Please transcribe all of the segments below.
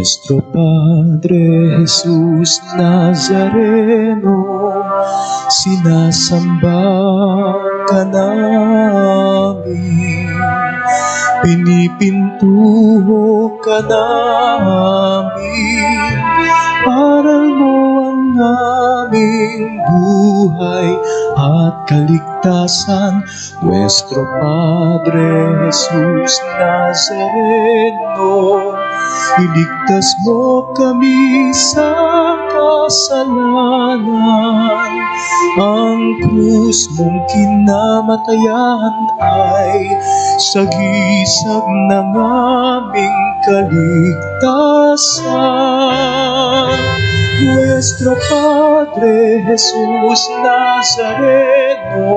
Nuestro Padre Jesus Nazareno, sinasamba ka namin, pinipintuho ka namin, aral mo ang aming buhay at kaligtasan. Nuestro Padre Jesus Nazareno, iligtas mo kami sa kasalanan. Ang krus mong kinamatayan ay sagisag ng aming kaligtasan. Nuestro Padre Jesus Nazareno,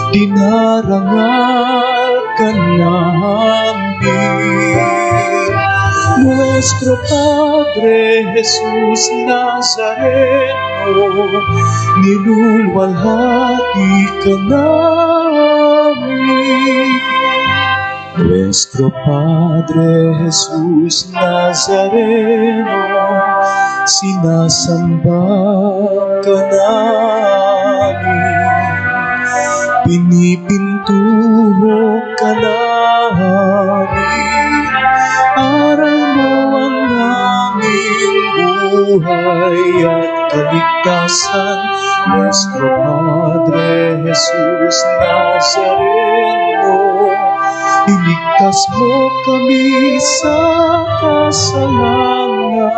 dinarangal ka namin. Nuestro Padre Jesus Nazareno, nilulwalhati ka namin. Nuestro Padre Jesus Nazareno, sinasamba ka namin, pinipintuho ka namin, aral mo ang aming buhay at kaligtasan. Nuestro Padre Jesus Nazareno, iligtas mo kami sa kasalanan.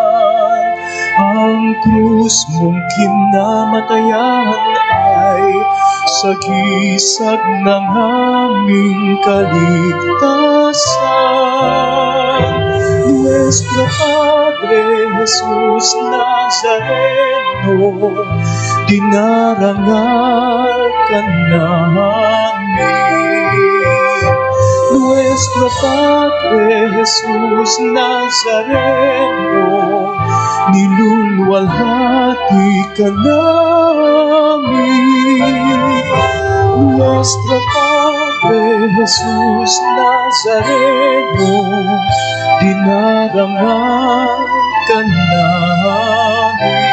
Ang krus mong kinamatayan ay sagisag ng aming kaligtasan. Nuestro Padre Jesus Nazareno, dinarangal ka namin. Nuestro Padre Jesus Nazareno, nilulwalhati ka namin. Nuestro Padre Jesus Nazareno, dinarangal ka namin.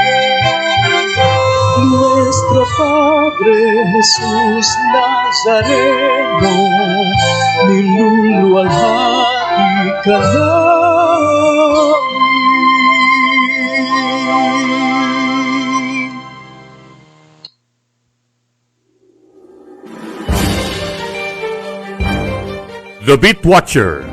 Nuestro Padre Jesus Nazareno, nilulwalhati ka namin. The Beat Watcher.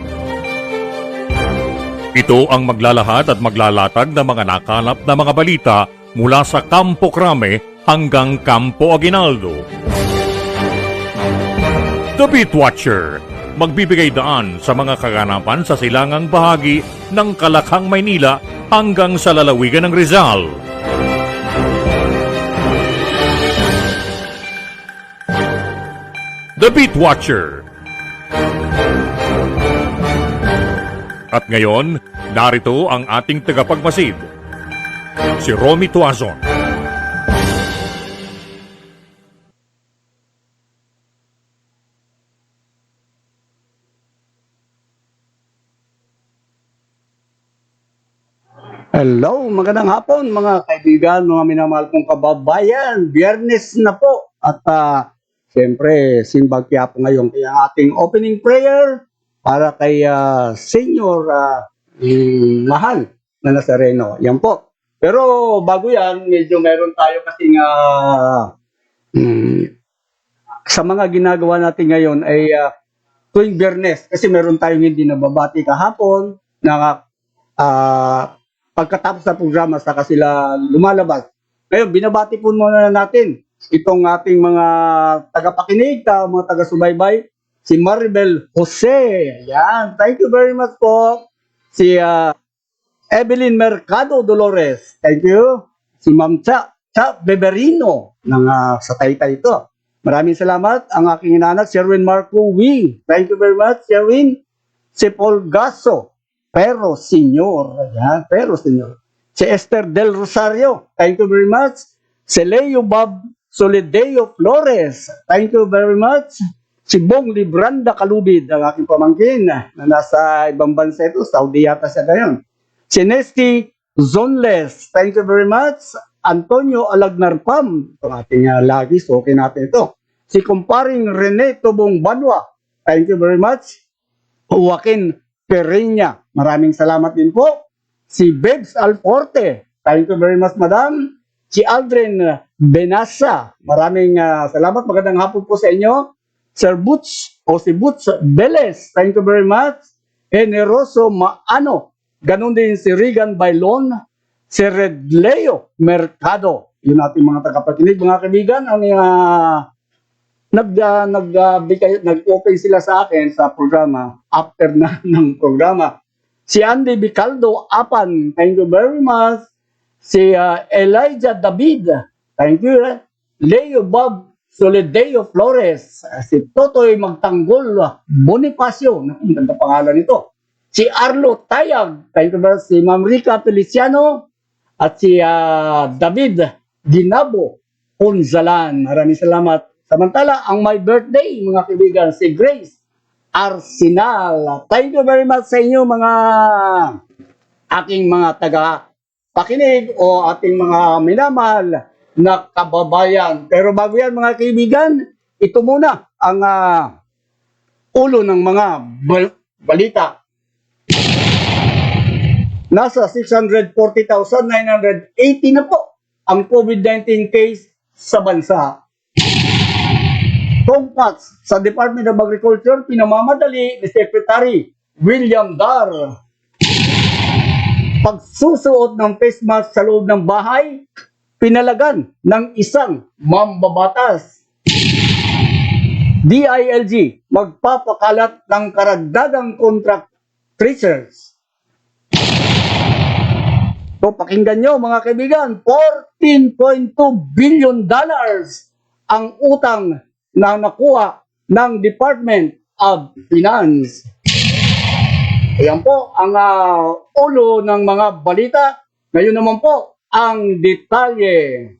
Ito ang maglalahad at maglalatag ng mga nakalap na mga balita mula sa Campo Crame hanggang Campo Aguinaldo. The Beat Watcher, magbibigay daan sa mga kaganapan sa silangang bahagi ng Kalakhang, Maynila hanggang sa lalawigan ng Rizal. The Beat Watcher. At ngayon, narito ang ating tagapagmasid, si Romy Tuazon. Hello, magandang hapon mga kaibigan, mga minamahal kong kababayan. Biyernes na po at siyempre simbang Quiapo ngayon. Kaya ating opening prayer para kay Senior Mahal na Nazareno. Yan po. Pero bago yan, medyo meron tayo kasing sa mga ginagawa natin ngayon ay tuwing Biyernes. Kasi meron tayong hindi nababati kahapon na pagkatapos sa programa saka sila lumalabas. Ngayon, binabati po muna natin itong ating mga tagapakinig, mga taga-subaybay, si Maribel Jose. Ayan, thank you very much po. Si Evelyn Mercado Dolores, thank you. Si Ma'am Cha Beberino sa Taytay ito. Maraming salamat. Ang aking inanak, Sherwin Marco Wee. Thank you very much, Sherwin. Si Paul Gasso, Pero Senyor. Ayan, Pero Senyor. Si Esther Del Rosario, thank you very much. Si Leo Bob Solideo Flores, thank you very much. Si Bong Libranda Kalubid, ang aking pamangkin na nasa ibang bansa ito, Saudi yata siya ngayon. Chinesti Zonles, thank you very much. Antonio Alagnarpam, ito ating lagi, so okay natin ito. Si kumparing Rene Tobong Banwa, thank you very much. Joaquin Pereña, maraming salamat din po. Si Bebs Alforte, thank you very much, madam. Si Aldrin Benasa, maraming salamat, magandang hapon po sa inyo. Sir Butch, o si Butch Beles, thank you very much. Generoso Maano, ganun din si Regan Bailon, si Redleo Mercado, yun ating mga tagapakinig, mga kaibigan, ang nag-open sila sa akin sa programa, after na ng programa. Si Andy Bicaldo Apan, thank you very much. Si Elijah David, thank you. Leo Bob Soledeo Flores, si Totoy Magtanggol Bonifacio, ang ganda pangalan nito. Si Arlo Tayag, thank you very much. Si Ma'am Rica Feliciano, at si David Ginabo Unzalan, maraming salamat. Samantala, ang my birthday, mga kaibigan, si Grace Arsenal. Thank you very much sa inyo, mga aking mga taga-pakinig o ating mga minamahal na kababayan. Pero bago yan, mga kaibigan, ito muna ang ulo ng mga balita. Nasa 640,980 na po ang COVID-19 case sa bansa. Tungkats sa Department of Agriculture, pinamamadali ni Secretary William Dar. Pagsusuot ng face mask sa loob ng bahay, pinalagan ng isang mambabatas. DILG magpapakalat ng karagdagang contract tracers. So pakinggan nyo, mga kaibigan, $14.2 billion ang utang na nakuha ng Department of Finance. Ayan po ang ulo ng mga balita. Ngayon naman po ang detalye.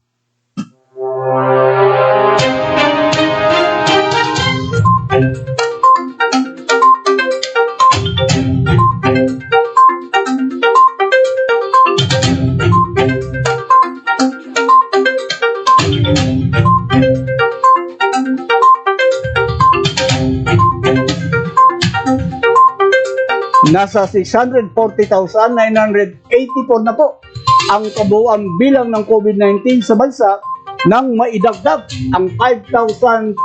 Nasa 640,984 na po ang kabuuan bilang ng COVID-19 sa bansa nang maidagdag ang 5,219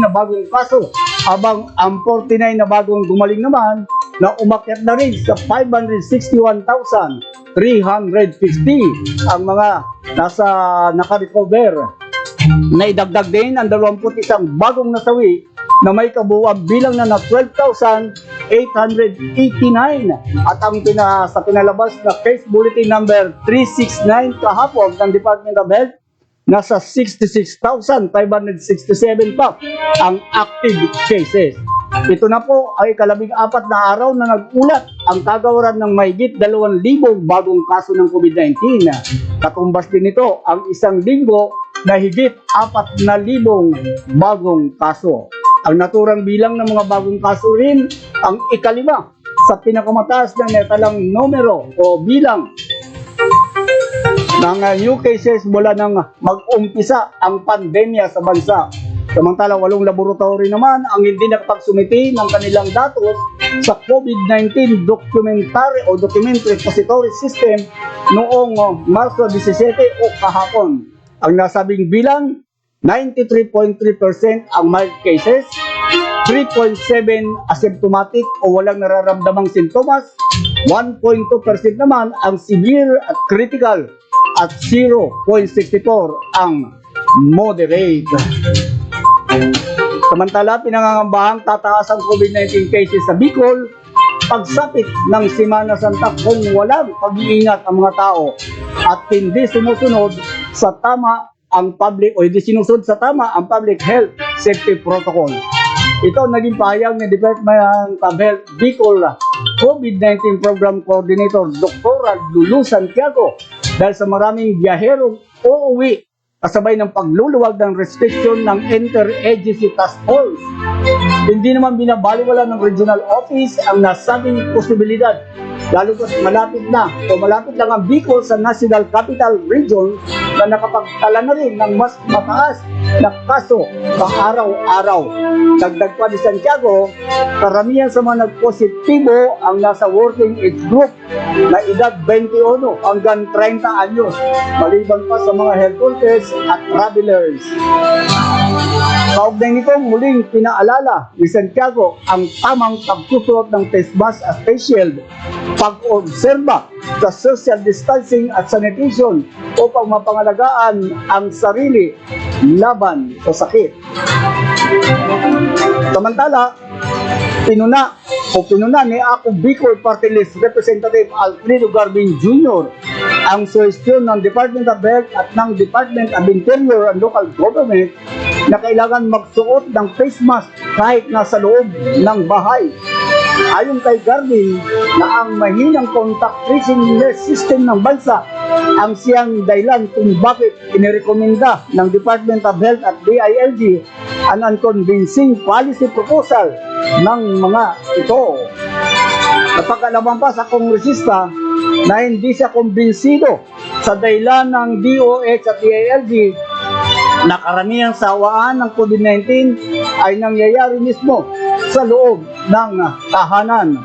na bagong kaso, habang ang 49 na bagong gumaling naman na umakyat na rin sa 561,350 ang mga nasa naka-recover. Naidagdag din ang 21 bagong nasawi na may kabuuan bilang na 12,889 at ang sa pinalabas na case bulletin number 369 kahapon ng Department of Health, nasa 66,567 pa ang active cases. Ito na po ay ikalabing-4 na araw na nag-ulat ang kagawaran ng mahigit 2,000 bagong kaso ng COVID-19. Katumbas din ito ang isang linggo na higit 4,000 bagong kaso. Ang naturang bilang ng mga bagong kaso rin ang ikalima sa pinakamataas na netalang numero o bilang ng new cases mula nang mag-umpisa ang pandemya sa bansa. Samantala, 8 laboratory naman ang hindi nakapagsumiti ng kanilang datos sa COVID-19 documentary o document repository system noong Marso 17 o kahapon. Ang nasabing bilang, 93.3% ang mild cases, 3.7 asymptomatic o walang nararamdamang sintomas, 1.2% naman ang severe at critical, at 0.64 ang moderate. Samantala, pinangangambahang tataas ang COVID-19 cases sa Bicol pagsapit ng Semana Santa kung walang pag-iingat ang mga tao at hindi sumusunod sa tama ang public o hindi sinusunod sa tama ang public health safety protocol. Ito naging pahayag ni Department of Health Bicol COVID-19 Program Coordinator Dr. Lulu Santiago dahil sa maraming biyaherong uuwi kasabay ng pagluluwag ng restriction ng Inter-Agency Task Force. Hindi naman binabaliwala ng regional office ang nasabing posibilidad lalo pa malapit lang ang Bicol sa National Capital Region na nakapagtala na rin ng mas mataas na kaso pang araw-araw. Dagdag pa ni Santiago, karamihan sa mga nagpositibo ang nasa working age group na edad 21 hanggang 30 anyos, maliban pa sa mga health workers at travelers. Kaugnay nito, muling pinaalala ni Santiago ang tamang pagsusuot ng face mask at face shield, pag-obserba sa social distancing at sanitation upang mapangalagaan ang sarili laban sa sakit. Samantala, pinuna ni Ako Bicol Party List Representative Alfredo Garbin Jr. ang suhestyon ng Department of Health at ng Department of Interior and Local Government na kailangan magsuot ng face mask kahit nasa loob ng bahay. Ayon kay Garbin na ang mahinang contact tracing system ng bansa ang siyang dahilan kung bakit inirekomenda ng Department of Health at DILG ang unconvincing policy proposal ng mga ito. Napag-alaman pa sa kongresista na hindi siya kumbinsido sa dahilan ng DOH at DILG na karamihan sa hawaan ng COVID-19 ay nangyayari mismo sa loob ng tahanan.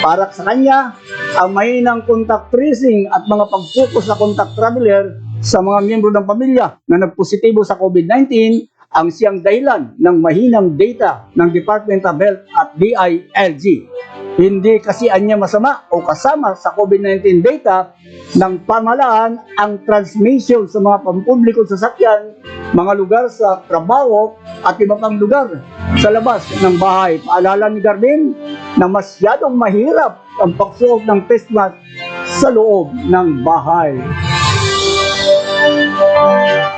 Para sa kanya, ang mahinang contact tracing at mga pag-focus sa contact traveler sa mga miyembro ng pamilya na nagpositibo sa COVID-19 ang siyang dahilan ng mahinang data ng Department of Health at DILG. Hindi kasi anya masama o kasama sa COVID-19 data ng pamahalaan ang transmission sa mga pampublikong sasakyan, mga lugar sa trabaho at iba pang lugar sa labas ng bahay. Paalala ni Garbin na masyadong mahirap ang pagsuot ng face mask sa loob ng bahay.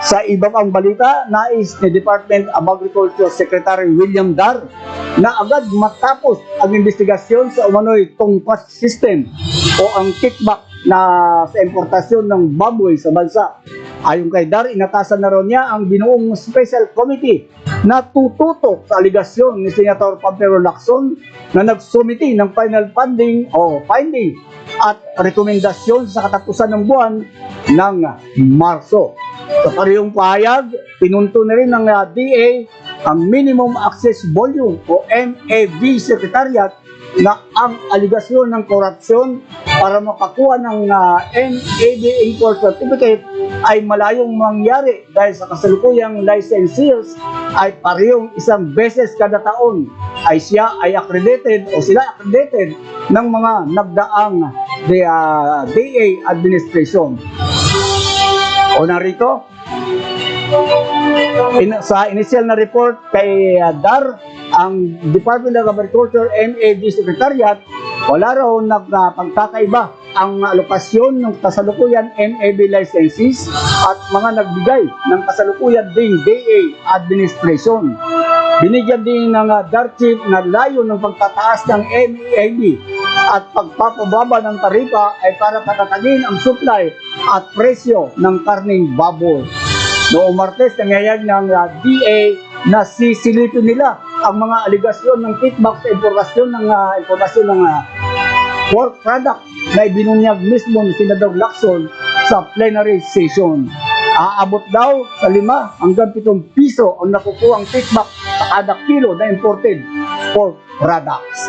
Sa iba pang balita, nais ni Department of Agriculture Secretary William Dar na agad matapos ang investigasyon sa umano'y tungpas system o ang kickback na sa importasyon ng baboy sa bansa. Ayon kay Dar, inatasan na rin niya ang binuong special committee na tututok sa aligasyon ni Senator Pampero Lacson na nagsumiti ng final funding o finding at rekomendasyon sa katapusan ng buwan ng Marso. Sa parehong pahayag, pinunto na rin ng DA ang Minimum Access Volume o MAV Secretariat na ang aligasyon ng korupsyon para makakuha ng MAV Import Certificate ay malayong mangyari dahil sa kasalukuyang licensors ay parehong isang beses kada taon ay siya ay accredited o sila accredited ng mga nagdaang DA administration. O narito, sa initial na report kay Dar, ang Department of Agriculture MAV Secretariat, wala raw nagpagkakaiba ang alokasyon ng kasalukuyan MAV licenses at mga nagbigay ng kasalukuyan ding DA administration. Binigyan din ng DAR Chief na layo ng pagtataas ng MAV at pagpapababa ng taripa ay para patatagin ang supply at presyo ng karning baboy. Noong Martes, nangyayag ng DA na sisilipin nila ang mga aligasyon ng kickback sa importasyon ng pork product na ibinunyag mismo ni Senador Lacson sa plenary session. Aabot daw sa 5 hanggang 7 piso ang nakukuhang kickback sa kada kilo na imported pork products.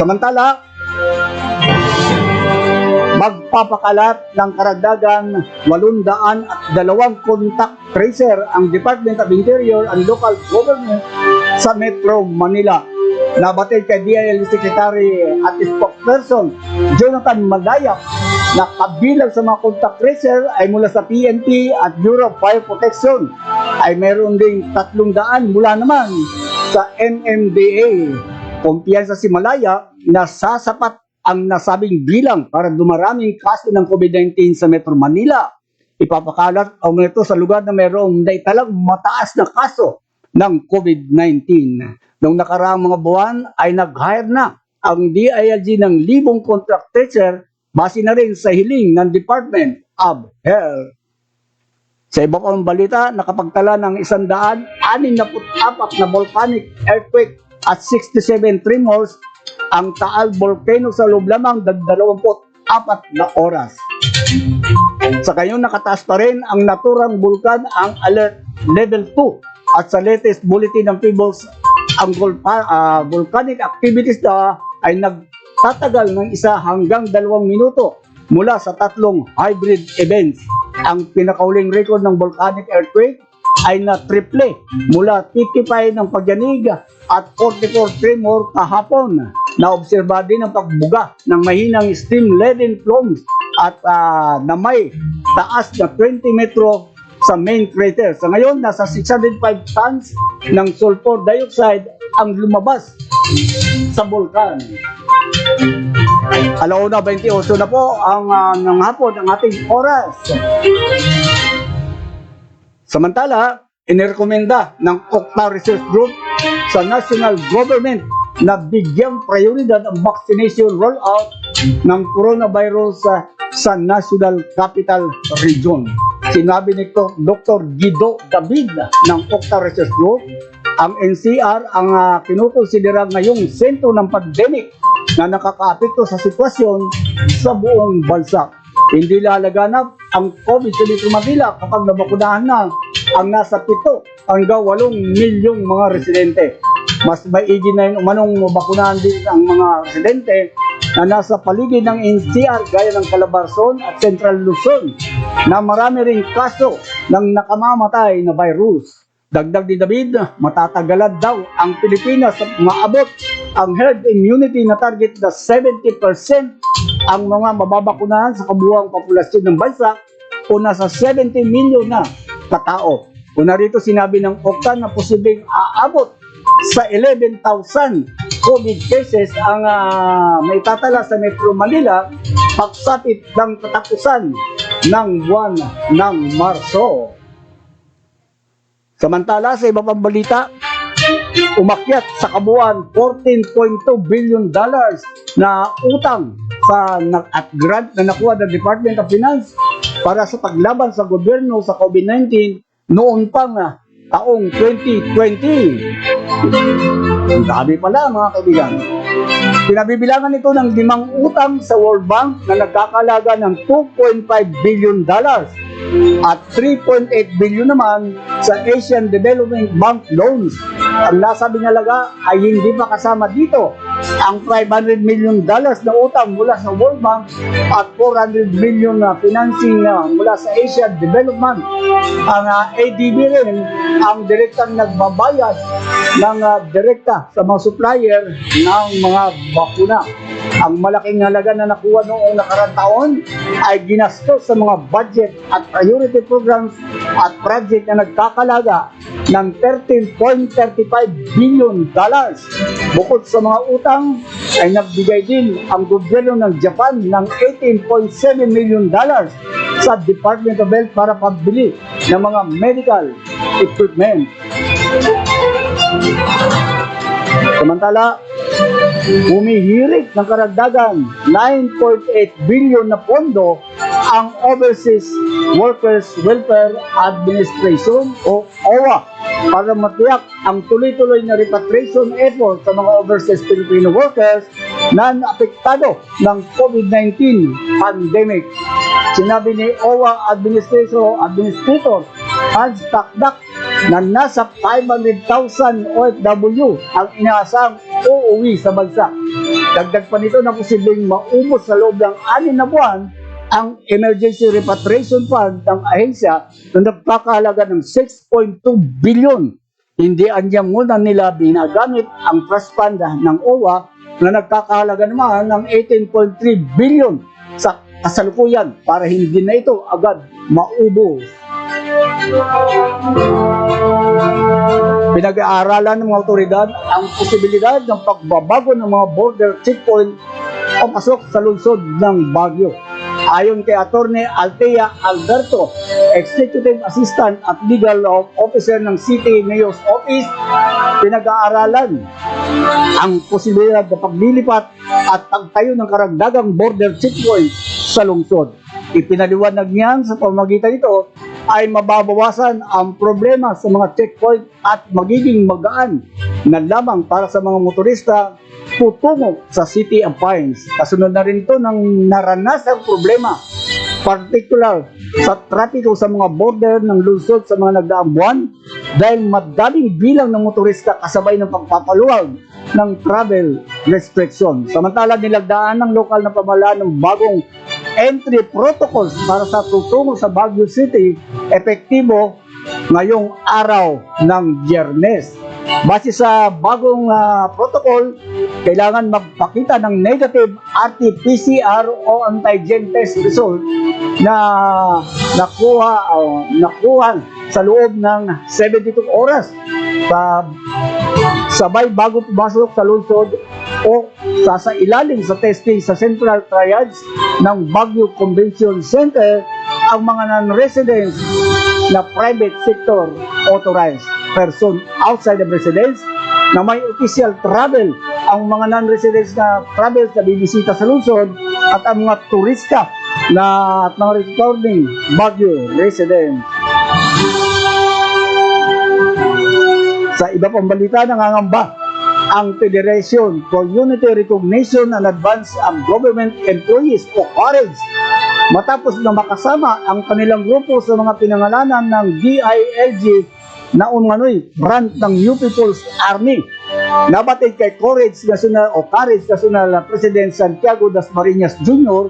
Samantala, magpapakalat ng karagdagan 802 contact tracer ang Department of Interior and Local Government sa Metro Manila. Nabatid kay DILG Secretary at spokesperson Jonathan Malayak na kabilang sa mga contact tracer ay mula sa PNP at Bureau of Fire Protection ay meron ding 300 mula naman sa MMDA. Kumpiyansa si Malaya na sasapat ang nasabing bilang para dumaraming kaso ng COVID-19 sa Metro Manila. Ipapakalat ang ito sa lugar na mayroong naitalang mataas na kaso ng COVID-19. Noong nakaraang mga buwan ay nag-hire na ang DILG ng 1,000 contract tracer base na rin sa hiling ng Department of Health. Sa iba pang balita, nakapagtala ng 164 na volcanic earthquake at 67 tremors ang Taal Volcano sa loob lamang ng 24 na oras. Sa ngayon, nakataas pa rin ang naturang bulkan ang alert level 2 at sa latest bulletin ng PHIVOLCS, ang volcanic activities na ay nagtatagal ng 1 hanggang 2 minuto mula sa 3 hybrid events. Ang pinakauling record ng volcanic earthquake ay na-triple mula 55 ng pagyanig at 44 tremor kahapon. Naobserba din ang pagbuga ng mahinang steam-laden plumes at na may taas na 20 metro sa main crater. Sa ngayon, nasa 605 tons ng sulfur dioxide ang lumabas sa bulkan. Alauna 28 na po ng hapon ang ating oras. Samantala, inirekomenda ng Okta Research Group sa national government na bigyang prioridad ang vaccination rollout ng coronavirus sa National Capital Region. Sinabi ni Dr. Guido David ng Okta Research Group, ang NCR ang kinukonsidera ngayong sentro ng pandemic na nakakaapekto sa sitwasyon sa buong bansa. Hindi lalaganap ang COVID sa Metro Manila kapag nabakunahan na ang nasa 7 hanggang 8 milyong mga residente. Mas maigi na yung umanong mabakunahan din ang mga residente na nasa paligid ng NCR gaya ng Calabarzon at Central Luzon na marami ring kaso ng nakamamatay na virus. Dagdag ni David, matatagalan daw ang Pilipinas sa maabot ang herd immunity na target na 70% ang mga mababakunahan sa kabuuang populasyon ng bansa o nasa 70 milyon na katao. Una rito sinabi ng Okta na posibleng aabot sa 11,000 COVID cases ang may tatala sa Metro Manila pagsapit ng katapusan ng buwan ng Marso. Samantala, sa iba pang balita, umakyat sa kabuuan $14.2 billion na utang at grant na nakuha ng Department of Finance para sa paglaban sa gobyerno sa COVID-19 noon pang taong 2020. Ang dami pala mga kaibigan. Pinabibilangan ito ng 5 utang sa World Bank na nagkakalaga ng $2.5 billion at 3.8 billion naman sa Asian Development Bank loans. Ang nasabing halaga ay hindi pa kasama dito ang $500 million na utang mula sa World Bank at $400 million na financing mula sa Asian Development. Ang ADB rin ang direktang nagbabayad ng direkta sa mga supplier ng mga bakuna. Ang malaking halaga na nakuha noong nakarang taon ay ginastos sa mga budget at priority programs at project na nagkakalaga ng $13.35 billion. Bukod sa mga utang, ay nagbigay din ang gobyerno ng Japan ng $18.7 million sa Department of Health para pambili ng mga medical equipment. Samantala, humihirit ng karagdagan 9.8 billion na pondo ang Overseas Workers Welfare Administration o OWA para matiyak ang tuloy-tuloy na repatriation effort sa mga overseas Filipino workers na naapektado ng COVID-19 pandemic. Sinabi ni OWA Administrator Hans Takdak na nasa 500,000 OFW ang inaasang uuwi sa bansa. Dagdag pa nito na posibleng maubos sa loob ng 6 na buwan ang Emergency Repatriation Fund ng ahensya na nagkakahalaga ng 6.2 billion. Hindi anyang muna nila binagamit ang trust fund ng OWA na nagkakahalaga naman ng 18.3 billion sa kasalukuyan para hindi na ito agad maubos. Pinag-aaralan ng mga otoridad ang posibilidad ng pagbabago ng mga border checkpoint o pasok sa lungsod ng Baguio. Ayon kay Attorney Althea Alberto, Executive Assistant at Legal Officer ng City Mayor's Office, pinag-aaralan ang posibilidad na paglilipat at pagtayo ng karagdagang border checkpoint sa lungsod. Ipinaliwanag niyan sa pamamagitan nito ay mababawasan ang problema sa mga checkpoint at magiging magaan na lamang para sa mga motorista tutungo sa City of Pines. Kasunod na rin ito ng naranasang problema, particular sa trapiko sa mga border ng lungsod sa mga nagdaang buwan dahil madaming bilang ng motorista kasabay ng pagpapaluwag ng travel restriction. Samantala, nilagdaan ng lokal na pamahalaan ng bagong entry protocols para sa tutungo sa Baguio City, epektibo ngayong araw ng Biyernes. Base sa bagong protocol, kailangan magpakita ng negative RT-PCR o antigen test result na nakuha sa loob ng 72 oras sabay bago pumasok sa lungsod o sa ilalim sa testing sa Central Triage ng Baguio Convention Center ang mga non-residents na private sector authorized person outside of residence na may official travel, ang mga non-residents na travel na bibisita sa lungsod at ang mga turista at mga returning Baguio residents. Sa iba pang balita, nangangamba ang Federation for Unity Recognition and Advance of Government Employees o COREGS matapos na makasama ang kanilang grupo sa mga pinangalanan ng DILG na umano'y branch ng New People's Army. Nabatid kay COREGS National President Santiago Dasmariñas Jr.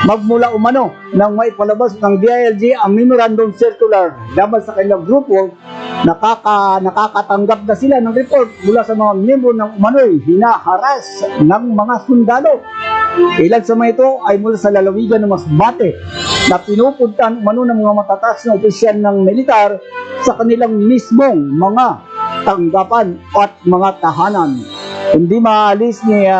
magmula umano nang maipalabas ng DILG ang memorandum circular laban sa kanilang grupo. Nakakatanggap na sila ng report mula sa mga miyembro ng umano'y hinaharas ng mga sundalo. Ilan sa mga ito ay mula sa lalawigan ng Masbate na pinupuntahan umano ng mga matataas na opisyal ng militar sa kanilang mismong mga tanggapan at mga tahanan. Hindi maalis ni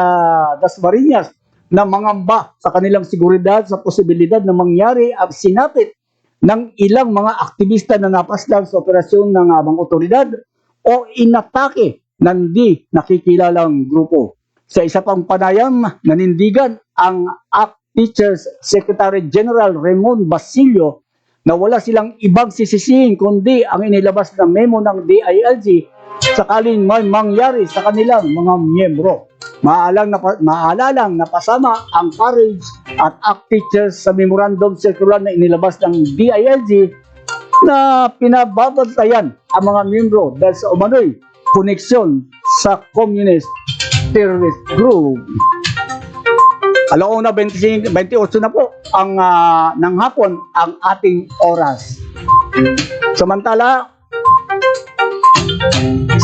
Dasmariñas na mangamba sa kanilang seguridad sa posibilidad na mangyari ang sinapit ng ilang mga aktivista na napaslang sa operasyon ng mga otoridad o inatake ng di nakikilalang grupo. Sa isa pang panayam, nanindigan ang ACT Teachers Secretary General Raymond Basilio na wala silang ibang sisisihin kundi ang inilabas na memo ng DILG sakaling may mangyari sa kanilang mga miyembro. Maalalang napasama ang COREGS at ACT Teachers sa memorandum circular na inilabas ng DILG na pinababantayan ang mga miyembro dahil sa umano'y koneksyon sa communist terrorist group. Alauna 28 na po ng hapon ang ating oras. Samantala,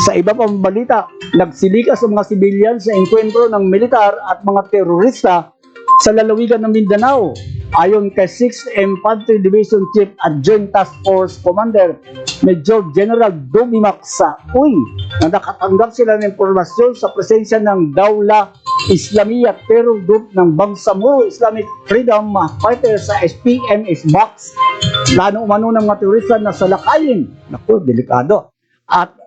sa iba pang balita, nagsilikas sa mga sibilyan sa enkwentro ng militar at mga terorista sa lalawigan ng Mindanao. Ayon kay 6th Infantry Division Chief Adjoint Task Force Commander Major General Dobimac Sauy na nakatanggap sila ng impormasyon sa presensya ng Dawla Islamiyya Terror Group ng Bangsamoro Islamic Freedom Fighters sa SPM-SBOX. Plano umano ng mga terorista na salakayin, naku, delikado, at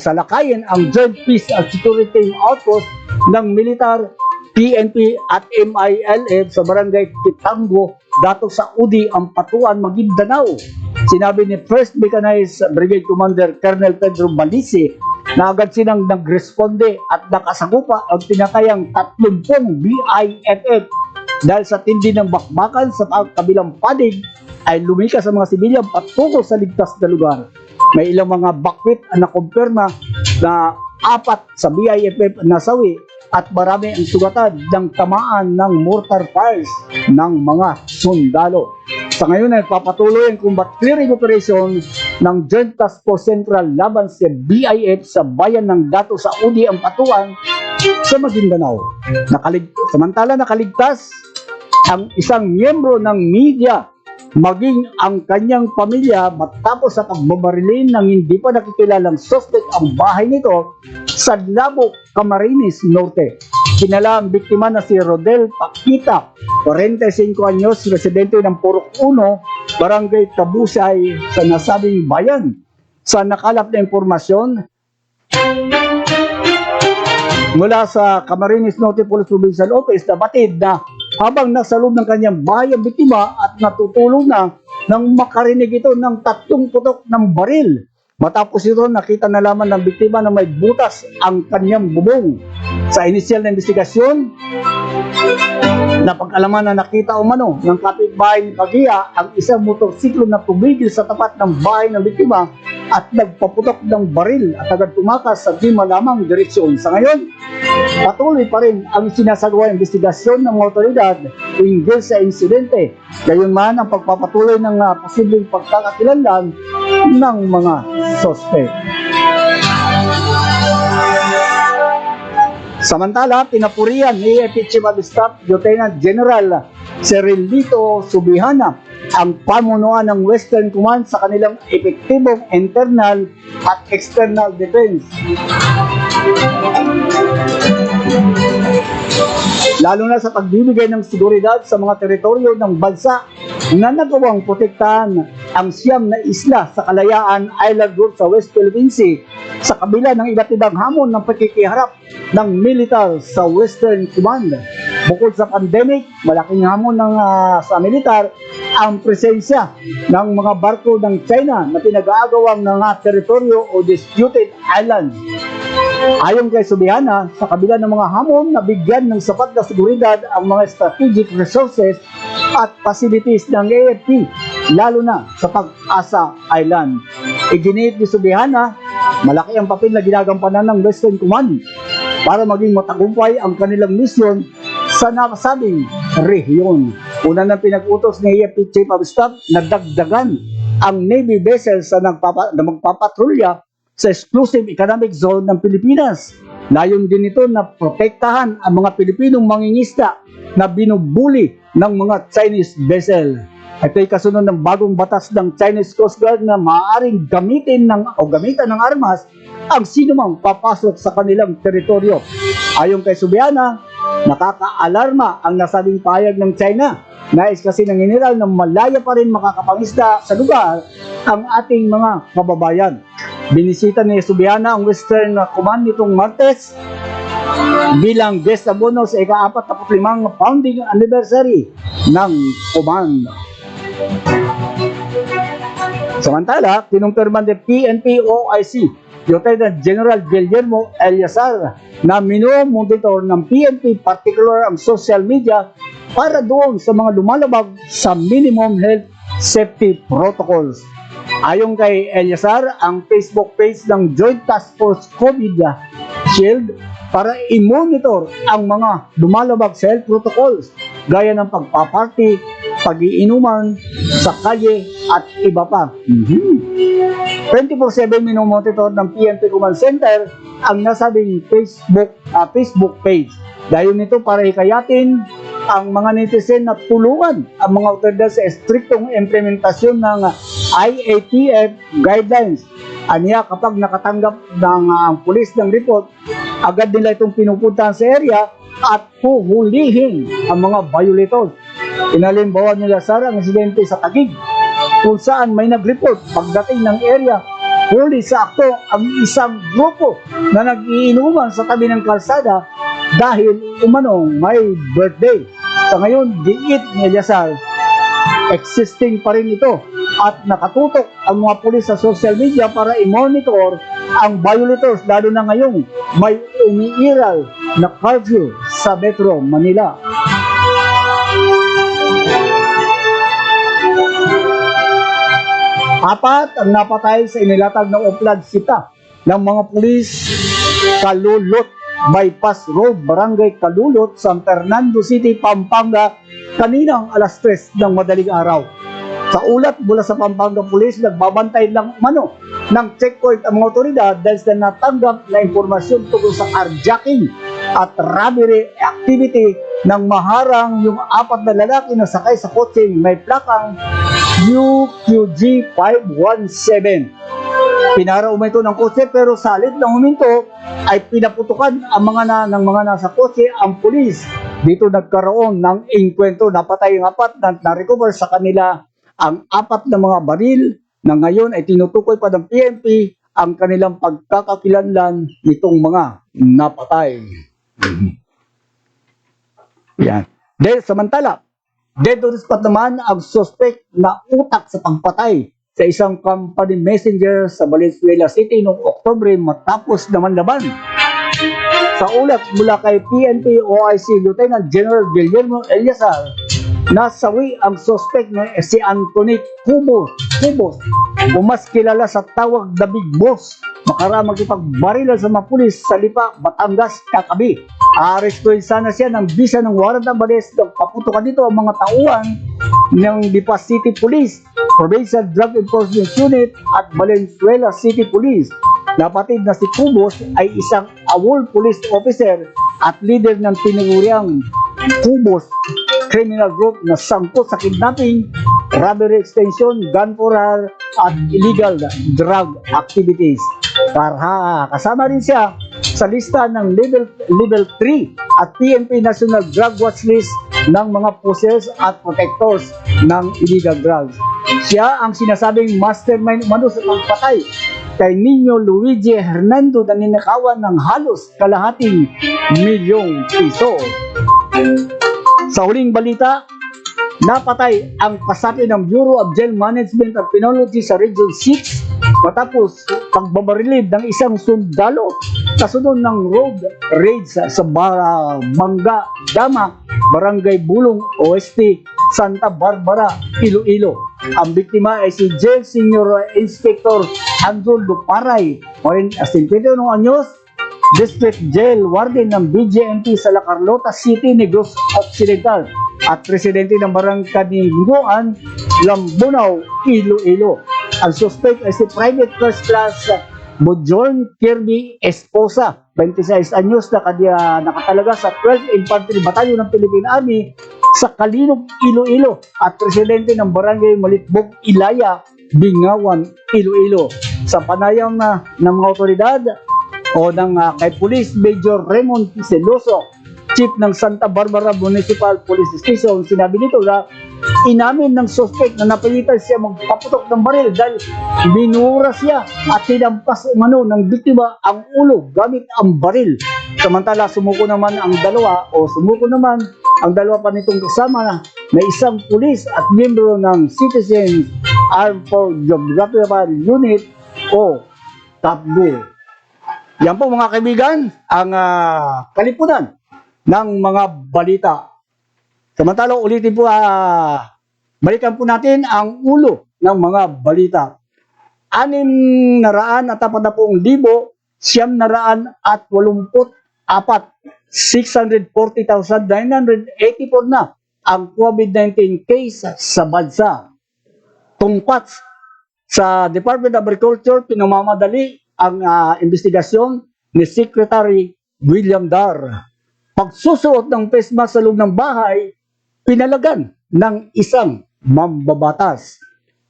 salakayin ang Joint Peace and Security Outpost ng militar, PNP at MILF sa barangay Kitango, dato sa UDI, Ampatuan, Maguindanao. Sinabi ni 1st Mechanized Brigade Commander Colonel Pedro Balisi na agad silang nagresponde at nakasagupa ang tinatayang 30 BIFF dahil sa tindi ng bakbakan sa kabilang panig ay lumikas sa mga sibilyan patungo sa ligtas na lugar. May ilang mga bakwit na nakumpirma na 4 sa BIFF nasawi at marami ang sugatan ng tamaan ng mortar fires ng mga sundalo. Sa ngayon ay papatuloy ang combat clearing operation ng Joint Task Force Central laban sa BIF sa bayan ng Dato sa UDI Ampatuan sa Maguindanao. Samantala nakaligtas ang isang miyembro ng media maging ang kanyang pamilya matapos sa pagbabarilin ng hindi pa nakikilalang suspect ang bahay nito sa Labo, Camarines Norte. Kinala ang biktima na si Rodel Pakita, 45 anyos, residente ng Purok 1, Barangay Tabusay sa nasabing bayan. Sa nakalap na impormasyon mula sa Camarines Norte Police Provincial Office, nabatid na habang nasa loob ng kanyang bahay ang biktima at natutulog na nang makarinig ito ng 3 putok ng baril Matapos ito, nakita na lamang ng biktima na may butas ang kanyang bubong. Sa inisyal na investigasyon, napag-alaman na nakita umano ng kapitbahay ni Pagia ang isang motorsiklo na tumigil sa tapat ng bahay ng biktima at nagpaputok ng baril at agad tumakas sa di malamang direksyon. Sa ngayon, patuloy pa rin ang sinasagawa investigasyon ng mga otoridad hinggil sa insidente. Gayunman ang pagpapatuloy ng posibleng pagkakakilanlan ng mga sospek. Samantala, pinapurihan ni AFP Chief of Staff Lieutenant General Cirilito Subihana ang pamunuan ng Western Command sa kanilang epektibong internal at external defense. Lalo na sa pagbibigay ng seguridad sa mga teritoryo ng bansa na nagawang protektahan ang siyam na isla sa Kalayaan Island Group sa West Philippine Sea sa kabila ng iba't ibang hamon ng pakikiharap ng militar sa Western Command. Bukod sa pandemic, malaking hamon sa militar ang presensya ng mga barko ng China na pinag-aagawang ng teritoryo o disputed island. Ayon kay Subihana, sa kabila ng mga hamon na bigyan ng sapat na seguridad ang mga strategic resources at facilities ng AFP, lalo na sa Pag-asa Island. Iginiit ni Subihana, malaki ang papel na ginagampanan ng Western Command para maging matagumpay ang kanilang misyon sa nasabing rehiyon. Una nang pinag-utos ni AFP Chief of Staff na dagdagan ang Navy vessels na magpapatrolya sa exclusive economic zone ng Pilipinas. Layon din ito na protektahan ang mga Pilipinong mangingisda na binubuli ng mga Chinese vessel. Ito ay kasunod ng bagong batas ng Chinese Coast Guard na maaaring gamitan ng armas ang sinumang papasok sa kanilang teritoryo. Ayon kay Subiana, nakaka-alarma ang nasabing pahayag ng China. Nais kasi ng general na malaya pa rin makakapangisda sa lugar ang ating mga kababayan. Binisita ni Subiana ang Western Command nitong Martes bilang guest abono sa ika-45 founding anniversary ng Command. Samantala, kinumpirman ng PNP OIC Lieutenant General Guillermo Eliazar na minomonitor ng PNP particular ang social media para doon sa mga lumalabag sa minimum health safety protocols. Ayon kay Eliazar, ang Facebook page ng Joint Task Force COVID Shield para i-monitor ang mga lumalabag sa health protocols gaya ng pagpaparty, pag-iinuman sa kalye at iba pa. 24/7 minomonitor ng PNP Command Center ang nasabing Facebook page. Dahil nito para hikayatin ang mga netizen na tulungan ang mga otoridad sa estriktong implementasyon ng IATF guidelines. Aniya, kapag nakatanggap ng pulis ng report, agad nila itong pinupuntahan sa area at huhulihin ang mga violators. Inalimbawa nila ang insidente sa Taguig, kung saan may nag-report pagdating ng area, huli sa akto ang isang grupo na nag-iinuman sa tabi ng kalsada dahil umanong may birthday. Sa ngayon, diit ni Eliazar, existing pa rin ito at nakatutok ang mga pulis sa social media para i-monitor ang violators, lalo na ngayong may umiiral na curfew sa Metro Manila. Apat ang napatay sa inilatag na uplad sita ng mga pulis Kalulot Bypass Road, Barangay Kalulot, San Fernando City, Pampanga, kaninang alas 3 ng madaling araw. Sa ulat mula sa Pampanga Police, nagbabantay lang umano ng checkpoint ang mga otoridad dahil sa natanggap na impormasyon tungkol sa carjacking at robbery activity nang maharang yung 4 na lalaki na sakay sa kotse may plakang UQG 517. Pinaraw ito ng kotse pero salit na huminto ay pinaputukan ang ng mga nasa kotse ang pulis. Dito nagkaroon ng engkwentro, napatay ang 4 na na-recover sa kanila ang 4 na mga baril na ngayon ay tinutukoy pa ng PNP ang kanilang pagkakakilanlan nitong mga napatay. Yan. Samantala, dead on the spot naman ang suspect na utak sa pagpatay sa isang company messenger sa Valenzuela City noong Oktubre matapos naman laban. Sa ulat mula kay PNP OIC Lieutenant General Guillermo Eliazar, nasawi ang suspect na si Anthony Cubos, mas kilala sa tawag na Big Boss, makaramang ipagbarilan sa mga pulis sa Lipa, Batangas, kagabi. Aarestuhin sana siya ng bisa ng warrant of arrest. Paputukan dito ang mga tauhan ng Lipa City Police, Provincial Drug Enforcement Unit at Valenzuela City Police. Napatid na si Cubos ay isang awol police officer at leader ng tinaguriang Cubos criminal group na sangkot sa kidnapping, robbery extension, gun for hire at illegal drug activities. Kasama rin siya sa lista ng level 3 at PNP National Drug Watch List ng mga possessors at protectors ng illegal drugs. Siya ang sinasabing mastermind umano sa pagpatay kay Nino Luigi Hernando na ninakawan ng halos kalahating milyong piso. Sa huling balita, napatay ang kasapi ng Bureau of Jail Management and Penology sa Region 6 matapos pagbabarilid ng isang sundalo kasunod ng road raid sa Bangga Dama, Barangay Bulong Oeste, Santa Barbara, Iloilo. Ang biktima ay si Jail Senior Inspector Andrew Luparay, 51 anyos, District Jail Warden ng BJMP sa La Carlota City, Negros Occidental at presidente ng Barangay Niguan, Lambunaw, Iloilo. Ang suspect ay si Private First Class Bojorn Kirby Esposa, 26 anyos na nakatalaga sa 12th Infantry Battalion ng Philippine Army sa Kalinog, Iloilo at presidente ng Barangay Malitbog, Ilaya, Bingawan, Iloilo. Sa panayam ng mga otoridad o ng kay Police Major Raymond Celoso, Chief ng Santa Barbara Municipal Police Station, sinabi nito na inamin ng suspect na napilitan siya magpaputok ng baril dahil binura siya at tinampas umano ng biktima ang ulo gamit ang baril. Samantala sumuko naman ang dalawa pa nitong kasama na isang pulis at miyembro ng Citizens Armed for Geographical Unit o TAPGO. Yan po mga kaibigan, ang kalipunan ng mga balita. Samantala ulitin po, balikan po natin ang ulo ng mga balita. 640,984 na ang COVID-19 case sa bansa. Tungpat sa Department of Agriculture, pinamamadali ang investigasyon ni Secretary William Dar. Pagsusuot ng face mask sa loob ng bahay, pinalagan ng isang mambabatas.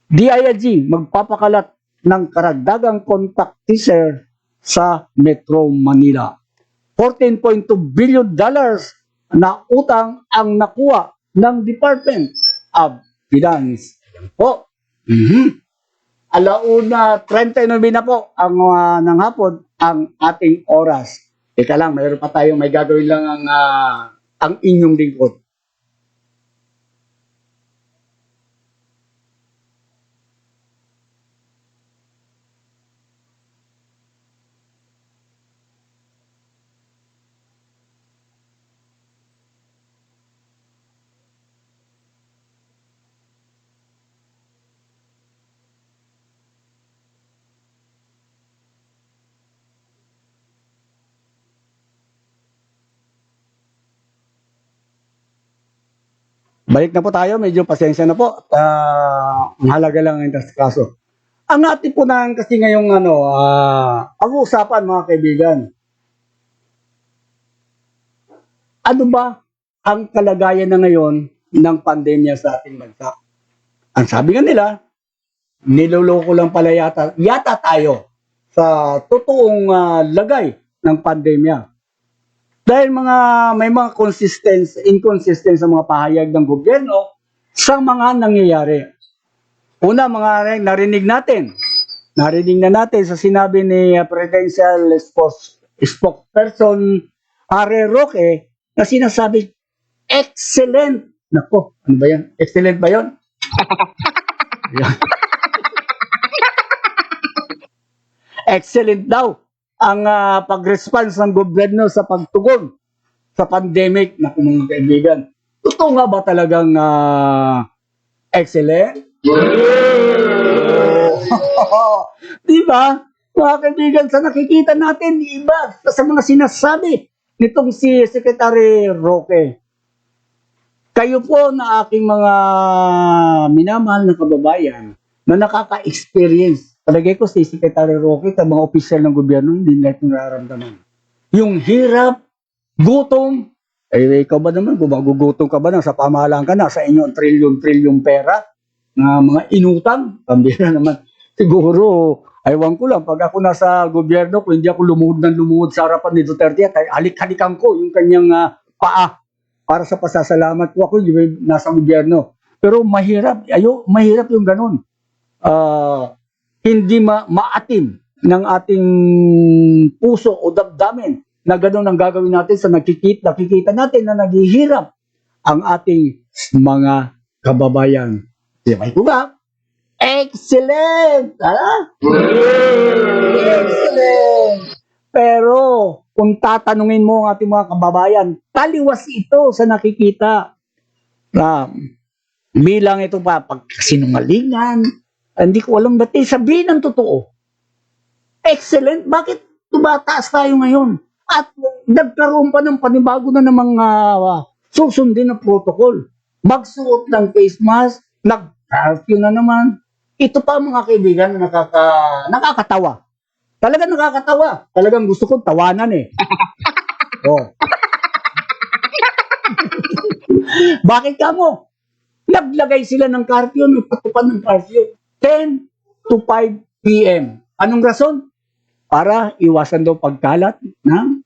DILG magpapakalat ng karagdagang contact teaser sa Metro Manila. $14.2 billion na utang ang nakuha ng Department of Finance. Ayan po. Alauna 39 na po ng hapon ang ating oras. Teka lang, mayroon pa tayong may gagawin lang ang inyong lingkod. Balik na po tayo, medyo pasensya na po. Ang halaga lang ang kaso. Ang ating po na kasi ngayong pag-uusapan mga kaibigan. Ano ba ang kalagayan na ngayon ng pandemya sa ating bansa? Ang sabi nga nila, niloloko lang pala yata tayo sa totoong lagay ng pandemya. Dahil may mga inconsistent sa mga pahayag ng gobyerno sa mga nangyayari. Una, mga narinig na natin sa sinabi ni Presidential Spokesperson Harry Roque na sinasabi, excellent. Nako, ano ba yan? Excellent ba yun? excellent daw ang pag-response ng gobyerno sa pagtugon sa pandemic na mga kaibigan. Totoo nga ba talagang excellent? Di ba? Mga kaibigan, sa nakikita natin, iba sa mga sinasabi nitong si Secretary Roque. Kayo po na aking mga minamahal na kababayan na nakaka-experience. Palagay ko si Secretary Roque at mga opisyal ng gobyerno hindi nila ito nararamdaman. Yung hirap, gutom, ikaw ba naman, gumagugutom ka ba na sa pamahalaan ka na sa inyong trilyon-trilyon pera na mga inutang? Pambira naman. Siguro, aywan ko lang, pag ako nasa gobyerno, kung hindi ako lumuhod sa harapan ni Duterte, halik-halikan ko yung kanyang paa para sa pasasalamat ko ako yung nasa gobyerno. Pero mahirap, mahirap yung ganun. Hindi maatim ng ating puso o damdamin na ganun ang gagawin natin sa nakikita natin na naghihirap ang ating mga kababayan. Diba ko ba? Excellent! Excellent! Pero kung tatanungin mo ang ating mga kababayan, taliwas ito sa nakikita. Bilang ito pa, pagkasinungalingan, hindi ko alam ba't sabihin ang totoo. Excellent! Bakit tumataas tayo ngayon? At nagkaroon pa ng panibago na ng mga susundin na protocol. Magsuot ng face mask, nag-curfew na naman. Ito pa mga kaibigan na nakakatawa. Talagang nakakatawa. Talagang gusto kong tawanan eh. Oh. Bakit ka mo? Naglagay sila ng curfew, nagpatupad ng curfew. 10 to 5 p.m. Anong rason? Para iwasan daw pagkalat ng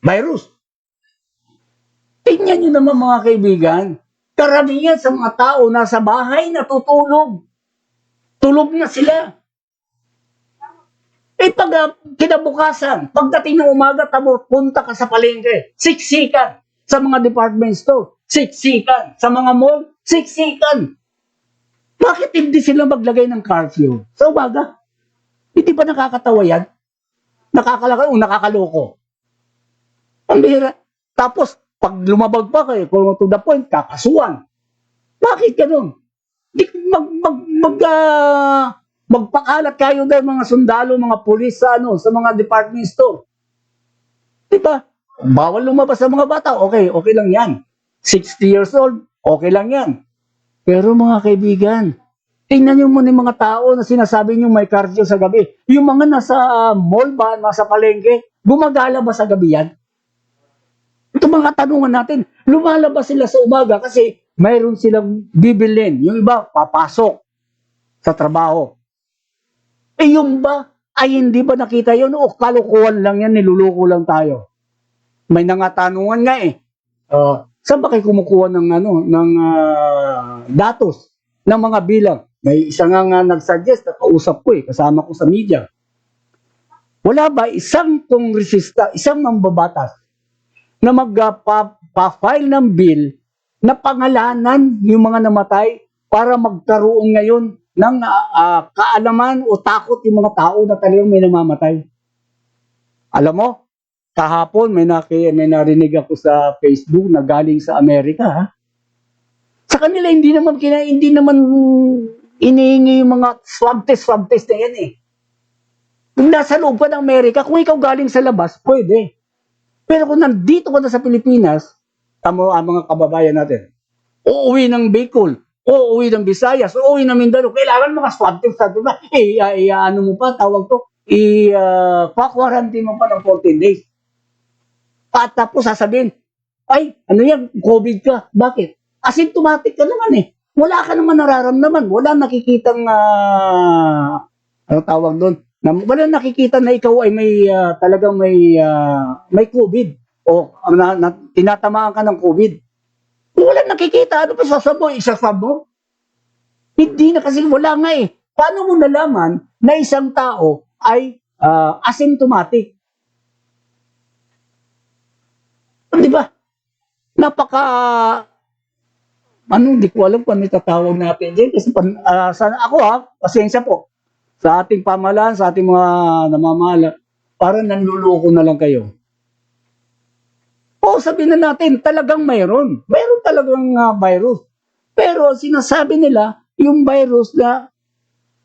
virus. Tingnan nyo naman mga kaibigan, karamihan sa mga tao nasa bahay natutulog. Tulog na sila. Pag kinabukasan, pagdating ng umaga, punta ka sa palengke, siksikan sa mga department store, siksikan sa mga mall, siksikan. Bakit hindi sila maglagay ng curfew sa umaga? Hindi ba nakakatawa yan? Nakakaloko. Ang bihira. Tapos, pag lumabag pa kayo, kung to the point, kakasuhan. Bakit ganun? Magpakalat kayo dahil mga sundalo, mga pulis sa mga department store. Diba? Bawal lumabas sa mga bata. Okay lang yan. 60 years old, okay lang yan. Pero mga kaibigan, tingnan nyo muna yung mga tao na sinasabi nyo may curfew sa gabi. Yung mga nasa mall ba, nasa palengke, gumagala ba sa gabi yan? Ito mga tanungan natin. Lumalabas sila sa umaga kasi mayroon silang bibilin. Yung iba, papasok sa trabaho. Yung ba, ay hindi ba nakita yun? O kalukuhan lang yan, niluluko lang tayo. May nangatanungan nga eh. Saan ba kayo kumukuha ng datos ng mga bilang? May isa nga nag-suggest, kausap ko kasama ko sa media. Wala ba isang kongresista, isang mambabatas na magpa-file ng bill na pangalanan yung mga namatay para magkaroon ngayon ng kaalaman o takot yung mga tao na talagang may namamatay? Alam mo, kahapon may narinig ako sa Facebook na galing sa Amerika. Ha? Sa kanila hindi naman inihingi yung mga swab test na yan eh. Kung nasa loob ka ng Amerika, kung ikaw galing sa labas, pwede. Pero kung nandito ka na sa Pilipinas, tamo ang mga kababayan natin, uuwi ng Bicol, uuwi ng Visayas, uuwi ng Mindanao, kailangan mga swab test na diba? Ano mo pa, tawag to, pa-quarantine mo pa ng 14 days. At tapos sasabihin, ay, ano yan, COVID ka. Bakit? Asymptomatic ka naman eh. Wala ka naman nararamdaman. Wala nakikitang, ano tawag doon? Wala nakikita na ikaw ay talagang may COVID. O tinatamaan ka ng COVID. Wala nakikita. Ano pa sasabo? Isasab mo? Hindi na kasi wala nga eh. Paano mo nalaman na isang tao ay asymptomatic? Di ba? Hindi ko alam kung ano itatawag natin din. Kasi pasensya po. sa ating pamahalaan, sa ating mga namamahala, para nanluloko na lang kayo. O sabihin na natin, talagang mayroon. Mayroon talagang virus. Pero sinasabi nila, yung virus na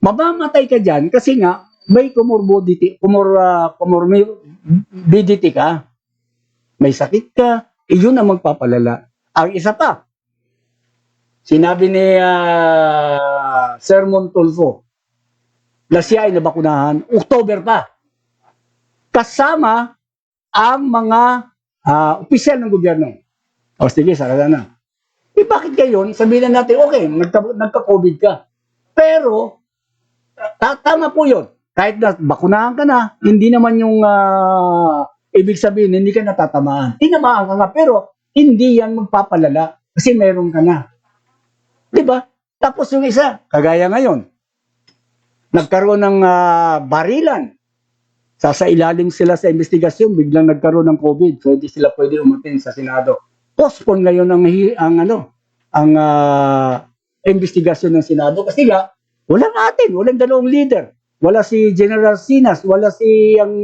mamamatay ka dyan kasi nga may comorbidity ka. May sakit ka, yun ang magpapalala. Ang isa pa, sinabi ni Sir Montulfo na siya ay nabakunahan, October pa. Kasama ang mga opisyal ng gobyerno. O sige, sarada na. Bakit gayon? Sabihin na natin, okay, nagka-COVID ka. Pero, tama po yun. Kahit na bakunahan ka na, hindi naman yung ibig sabihin, hindi ka natatamaan. Tinamaan ka nga, pero hindi yan magpapalala kasi meron ka na. Diba? Tapos yung isa, kagaya ngayon, nagkaroon ng barilan. Sa ilalim sila sa investigasyon, biglang nagkaroon ng COVID. So, hindi sila pwede umatin sa Senado. Postpone ngayon ang investigasyon ng Senado kasi nga, walang dalawang leader. Wala si General Sinas, wala si ang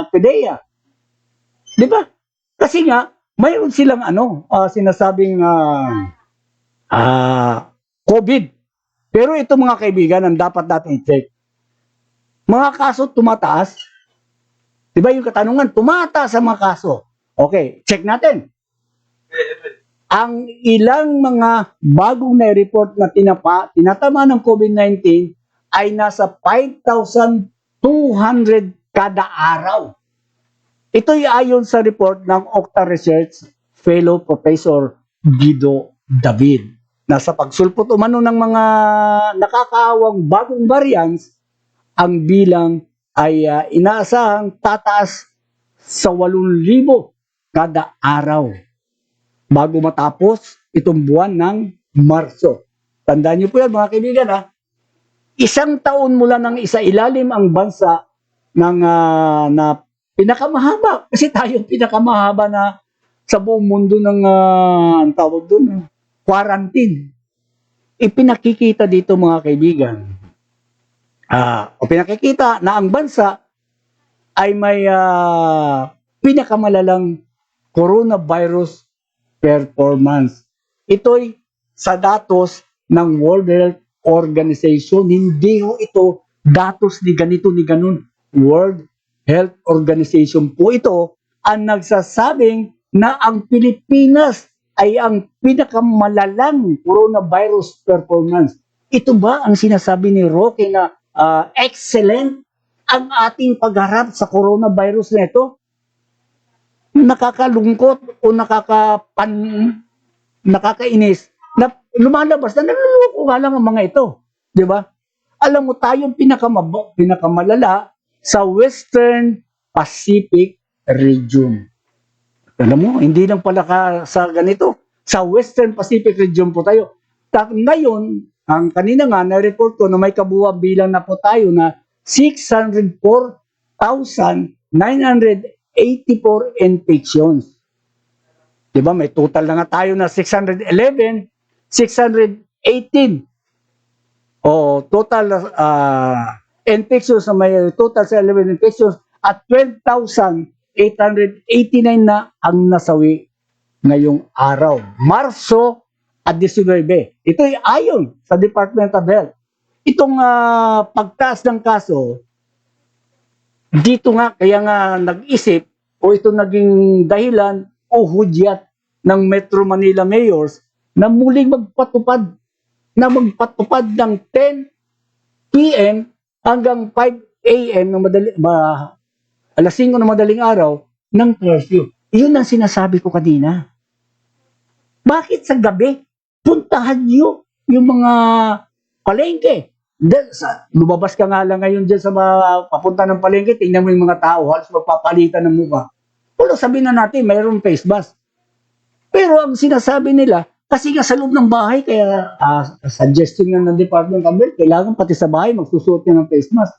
PDEA. Di ba? Kasi nga, mayroon silang sinasabing COVID. Pero ito mga kaibigan, ang dapat natin i-check. Mga kaso tumataas. Di ba yung katanungan, tumataas ang mga kaso. Okay, check natin. Ang ilang mga bagong na-report na tinatama ng COVID-19 ay nasa 5,200 kada araw. Ito'y ayon sa report ng Octa Research Fellow Professor Guido David. Nasa pagsulpot umano ng mga nakakaawang bagong variants, ang bilang ay inaasahang tataas sa 8,000 kada araw bago matapos itong buwan ng Marso. Tandaan niyo po yan mga kaibigan ha. Isang taon mula nang isailalim ang bansa ng na pinakamahaba. Kasi tayo pinakamahaba na sa buong mundo ng ang tawag doon, quarantine. Ipinakikita dito mga kaibigan. O pinakikita na ang bansa ay may pinakamalalang coronavirus performance. Ito'y sa datos ng World Health Organization. Hindi ho ito datos ni ganito ni ganun. World Health Organization po ito ang nagsasabing na ang Pilipinas ay ang pinakamalalang coronavirus performance. Ito ba ang sinasabi ni Roque na excellent ang ating pagharap sa coronavirus na ito? Nakakalungkot o nakakainis na lumalabas na naluloko nga lang ang mga ito. Di ba? Alam mo tayong pinakamalala sa Western Pacific region. Alam mo, hindi lang pala sa ganito. Sa Western Pacific region po tayo. Ngayon, ang kanina nga, na-report ko na may kabuuan bilang na po tayo na 604,984 infections. Diba? May total na nga tayo na 611, 618. O total infections na may total sa 11 infections at 12,889 na ang nasawi ngayong araw. Marso at 19. Ito ay ayon sa Department of Health. Itong pagtaas ng kaso, dito nga, kaya nga nag-isip o ito naging dahilan o hudyat ng Metro Manila mayors na muling magpatupad ng 10 p.m. hanggang 5 a.m. alas 5 ng madaling araw ng curfew. Iyon ang sinasabi ko kanina. Bakit sa gabi? Puntahan niyo yung mga palengke. Lumabas ka nga lang ngayon dyan sa papunta ng palengke, tingnan mo yung mga tao, halos magpapalitan ng mukha. Pero sabihin na natin, mayroong face mask. Pero ang sinasabi nila, kasi nga sa loob ng bahay, kaya suggestion nga ng Department of Health, kailangan pati sa bahay magsusuot ng face mask.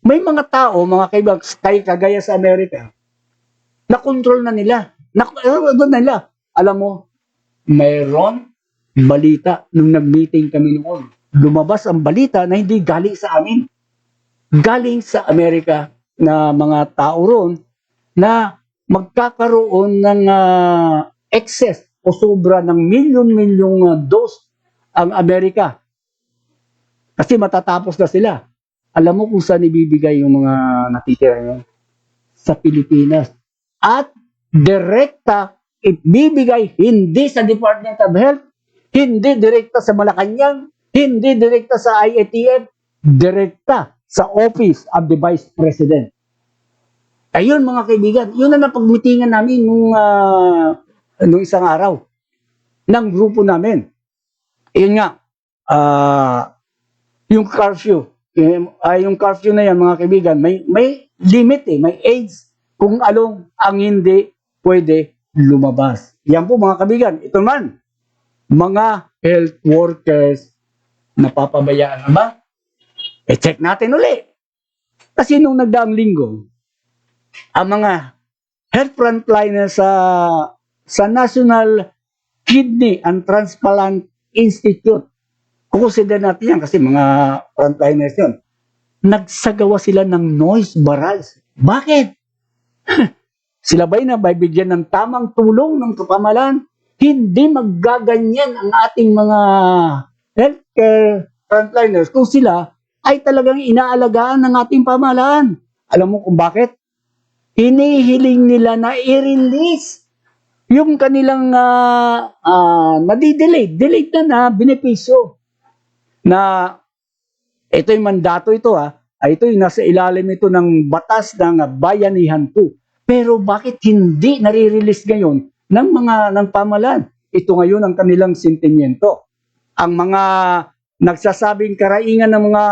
May mga tao, mga kagaya sa Amerika, na control na nila. Alam mo, mayroon balita nung nag-meeting kami noon. lumabas ang balita na hindi galing sa amin. Galing sa Amerika na mga tao roon na magkakaroon ng excess o sobra ng milyon-milyong dose ang Amerika. Kasi matatapos na sila. Alam mo kung saan ibibigay yung mga natitira nyo? Sa Pilipinas. At direkta ibibigay hindi sa Department of Health, hindi direkta sa Malacanang, hindi direkta sa IATF, direkta sa Office of the Vice President. Ayun mga kaibigan, yun na napagmitingan namin nung isang araw ng grupo namin. Ayun nga, yung curfew. Yung curfew na yan mga kaibigan, may limit may age kung along ang hindi pwede lumabas. Yan po mga kaibigan, ito man, mga health workers, napapabayaan na ba? Check natin uli. Kasi nung nagdaang linggo, ang mga health frontliners sa National Kidney and Transplant Institute, kukonsider natin yan kasi mga frontliners yun, nagsagawa sila ng noise barrage. Bakit? Sila ba'y nabibigyan ng tamang tulong ng pamahalaan? Hindi maggaganyan ang ating mga healthcare frontliners kung sila ay talagang inaalagaan ng ating pamahalaan. Alam mo kung bakit? Hinihiling nila na i-release yung kanilang delayed na benepisyo. Na ito yung mandato ito ito yung nasa ilalim ito ng batas ng Bayanihan 2. Pero bakit hindi nare-release ngayon ng pamahalaan? Ito ngayon ang kanilang sentimiento. Ang mga nagsasabing karaingan ng mga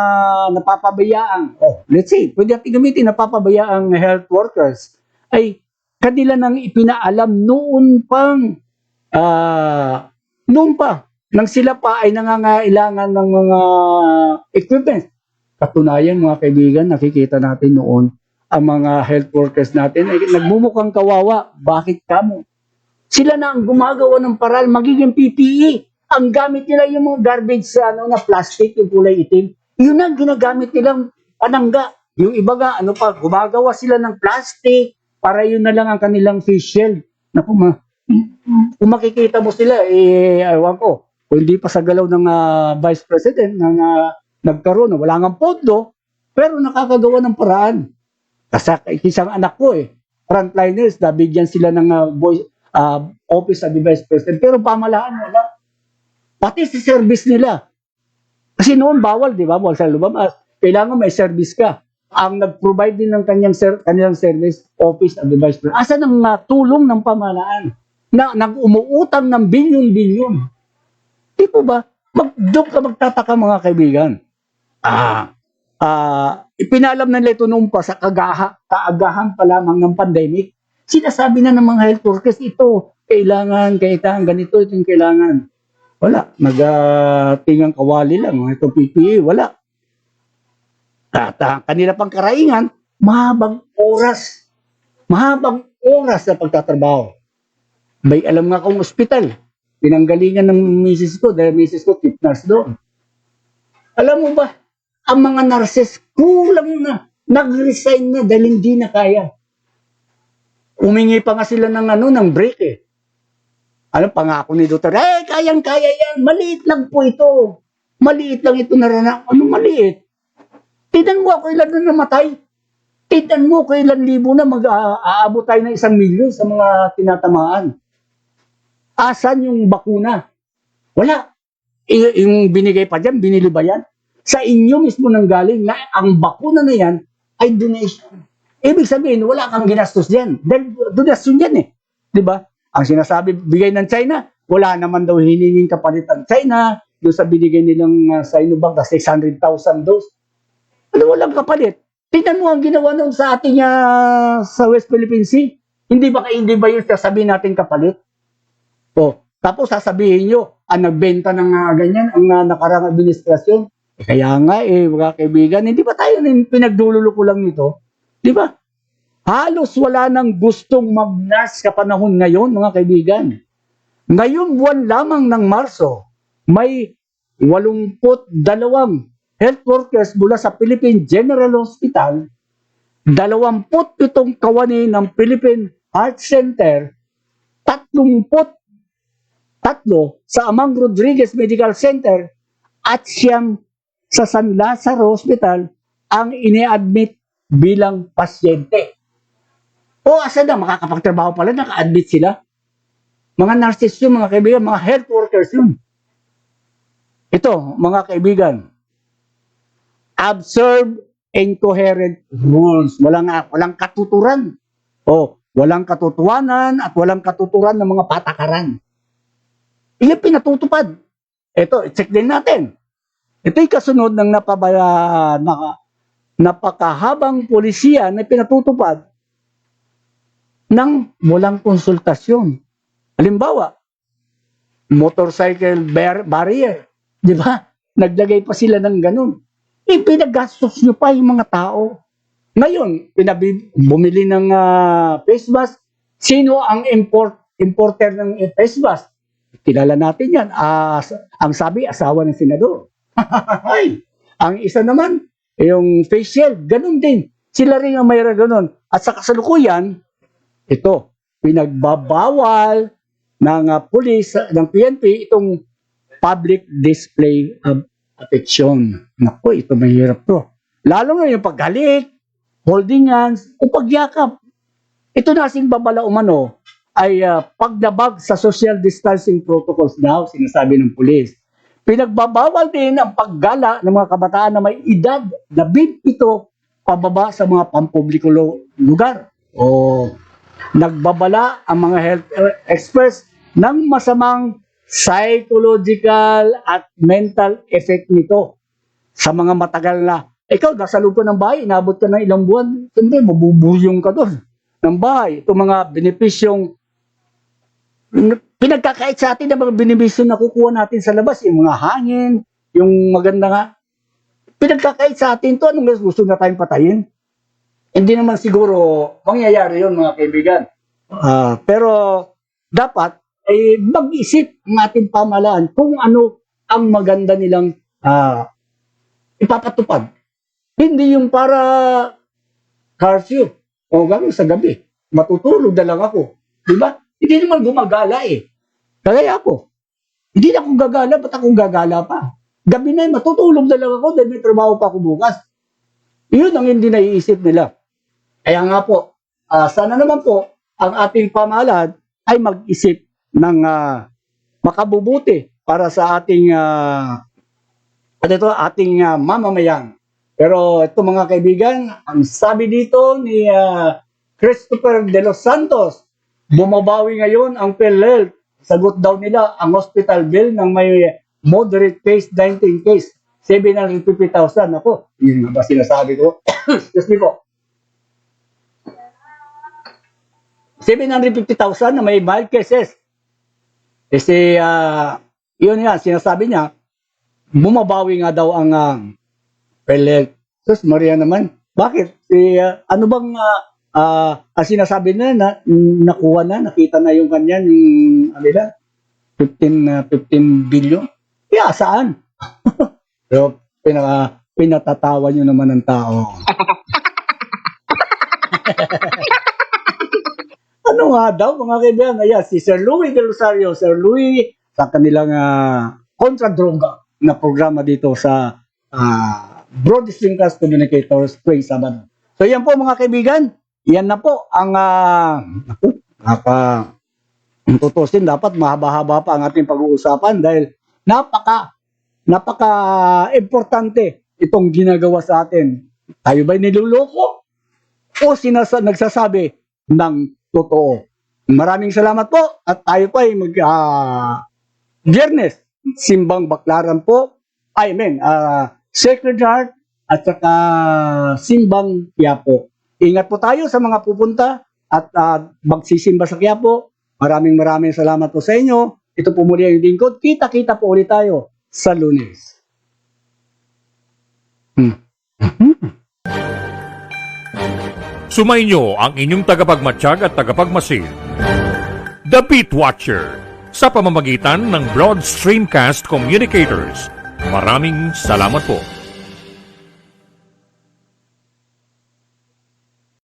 napapabayaang, let's say, pwede natin gamitin napapabayaang health workers, ay kanila nang ipinaalam noon pa, nang sila pa ay nangangailangan ng mga equipment. Katunayan mga kaibigan, nakikita natin noon, ang mga health workers natin ay nagmumukhang kawawa. Bakit kamo? Sila na ang gumagawa ng paraan magiging PPE. Ang gamit nila yung mga garbage na plastic, yung kulay itim. Yun ang ginagamit nilang panangga. Yung iba gumagawa sila ng plastic para yun na lang ang kanilang face shield. Naku, kung makikita mo sila, ewan ko, kung hindi pa sa galaw ng Vice President na nagkaroon, wala nga pondo, pero nakakagawa ng paraan. Kasi isang anak ko frontliners, nabigyan sila ng Office of the Vice President, pero pamahalaan wala. Pati sa service nila. Kasi noon bawal, di ba? Bawal sa lumabas. Kailangan may service ka. Ang nag-provide din ng kanilang service, Office of the Vice President. Asa ng tulong ng pamahalaan na nag-umuutang ng bilyon-bilyon. Di po ba? Doon ka magtataka mga kaibigan. Ipinalam na nila ito noon pa sa kaagahan pa lamang ng pandemic. Sinasabi na ng mga health workers, ito, kailangan ganito, ito yung kailangan. Wala. Nagatingang kawali lang. Itong PPE, wala. Kanila pang karaingan, mahabang oras. Mahabang oras na pagtatrabaho. May alam nga akong ospital. Pinanggalingan ng misis ko, dahil misis ko, tip nurse doon. Alam mo ba, ang mga nurses, kulang na. Nag-resign na dahil hindi na kaya. Umingi pa nga sila ng break pangako ni Dr. Kayang-kaya yan. Maliit lang po ito. Maliit lang ito naranasan. Anong maliit? Tignan mo ako ilan na namatay. Tignan mo ko ilan libo na mag-aabot tayo ng 1 milyon sa mga tinatamaan. Asan yung bakuna? Wala. Yung binigay pa dyan, binili ba yan? Sa inyo mismo nang galing na ang bakuna na yan ay donation. Ibig sabihin, wala kang ginastos dyan. Dahil donation yan Di ba? Ang sinasabi, bigay ng China, wala naman daw hiningin kapalit ang China, doon sa binigay nilang Sinovac na 600,000 dose. Walang kapalit. Tingnan mo ang ginawa noon sa ating sa West Philippine Sea. Hindi ba yun sasabihin natin kapalit? Tapos sasabihin nyo, nagbenta ng ganyan, ang nakarang administrasyon. Kaya nga mga kaibigan, hindi ba tayo pinagdululuko lang nito? Di ba? Halos wala nang gustong mag-nurse sa panahon ngayon, mga kaibigan. Ngayon buwan lamang ng Marso, may 82 health workers mula sa Philippine General Hospital, 27 kawani ng Philippine Heart Center, 33 sa Amang Rodriguez Medical Center, at 9 sa San Lazaro Hospital ang ini-admit bilang pasyente. O asa na, makakapagtrabaho pala, naka-admit sila. Mga nurses yun, mga kaibigan, mga health workers yun. Ito, mga kaibigan, observe incoherent rules. Walang katuturan. O, walang katotohanan at walang katuturan ng mga patakaran. Iyan pinatutupad. Ito, check din natin. Ito'y kasunod ng napakahabang polisiya na pinatutupad ng walang konsultasyon. Halimbawa, motorcycle barrier. Di ba? Naglagay pa sila ng ganun. Ipinagastos nyo pa yung mga tao. Ngayon, bumili ng face mask. Sino ang importer ng face mask? Kilala natin yan. Ang sabi, asawa ng senador. Ang isa naman, yung face shield, ganun din. Sila rin ang mayroon ganun. At sa kasalukuyan, ito, pinagbabawal ng pulis, ng PNP, itong public display of affection. Naku, ito mahirap to. Lalo na yung paghalik, holding hands, o pagyakap. Ito na kasing babala umano ay pagdabag sa social distancing protocols daw, sinasabi ng pulis. Pinagbabawal din ang paggala ng mga kabataan na may edad 17 pababa sa mga pampubliko lugar. O nagbabala ang mga health experts ng masamang psychological at mental effect nito sa mga matagal na. Ikaw, nasa loob ka ng bahay, inabot ka ng ilang buwan, hindi, mabubuyong ka doon ng bahay. Itong mga benepisyong pinagkakait sa atin ng mga benepisyo na kukuha natin sa labas, yung mga hangin, yung maganda nga. Pinagkakait sa atin to, anong gusto na tayong patayin? Hindi naman siguro mangyayari yun, mga kaibigan. Pero dapat ay mag-isip ng ating pamahalaan kung ano ang maganda nilang ipapatupad. Hindi yung para curfew o gano'n sa gabi. Matutulog na lang ako. Diba? Hindi naman gumagala eh. Kaya ako. Hindi na akong gagala, ba't akong gagala pa? Gabi na matutulog na lang ako dahil may trabaho pa ako bukas. Yun ang hindi naiisip nila. Kaya nga po, sana naman po ang ating pamahalaan ay mag-isip ng makabubuti para sa ating mamamayan. Pero ito mga kaibigan, ang sabi dito ni Christopher De Los Santos, bumabawi ngayon ang PhilHealth. Sagot daw nila ang hospital bill ng may moderate case, 19 case, 750,000. Ako, yun nga ba sinasabi ko? Excuse me po. 750,000 na may mild cases. Kasi, yun nga, sinasabi niya, bumabawi nga daw ang PhilHealth. Sus, Maria naman, bakit? Ano bang ang sinasabi na nakuha na, nakita na yung kanyan, yung 15 billion? Yeah, saan? Pero pinatatawa nyo naman ng tao. Ano nga daw, mga kaibigan, ayan, si Sir Louis Del Rosario, Sir Louis, sa kanilang kontra-droga na programa dito sa Broad Streamcast Communicators tuwing Sabado. So yan po mga kaibigan, yan na po ang tutusin, dapat mahaba-haba pa ang ating pag-uusapan dahil napaka-importante itong ginagawa sa atin. Tayo ba'y niluloko o nagsasabi ng totoo? Maraming salamat po at tayo po ay Biyernes, Simbang Baklaran po. Sacred Heart at saka Simbang Quiapo. Ingat po tayo sa mga pupunta at magsisimba sa Quiapo. Maraming salamat po sa inyo. Ito po muli ang lingkod. Kita-kita po ulit tayo sa Lunes. Sumainyo ang inyong tagapagmatsyag at tagapagmasid, The Beat Watcher, sa pamamagitan ng Broad Streamcast Communicators. Maraming salamat po.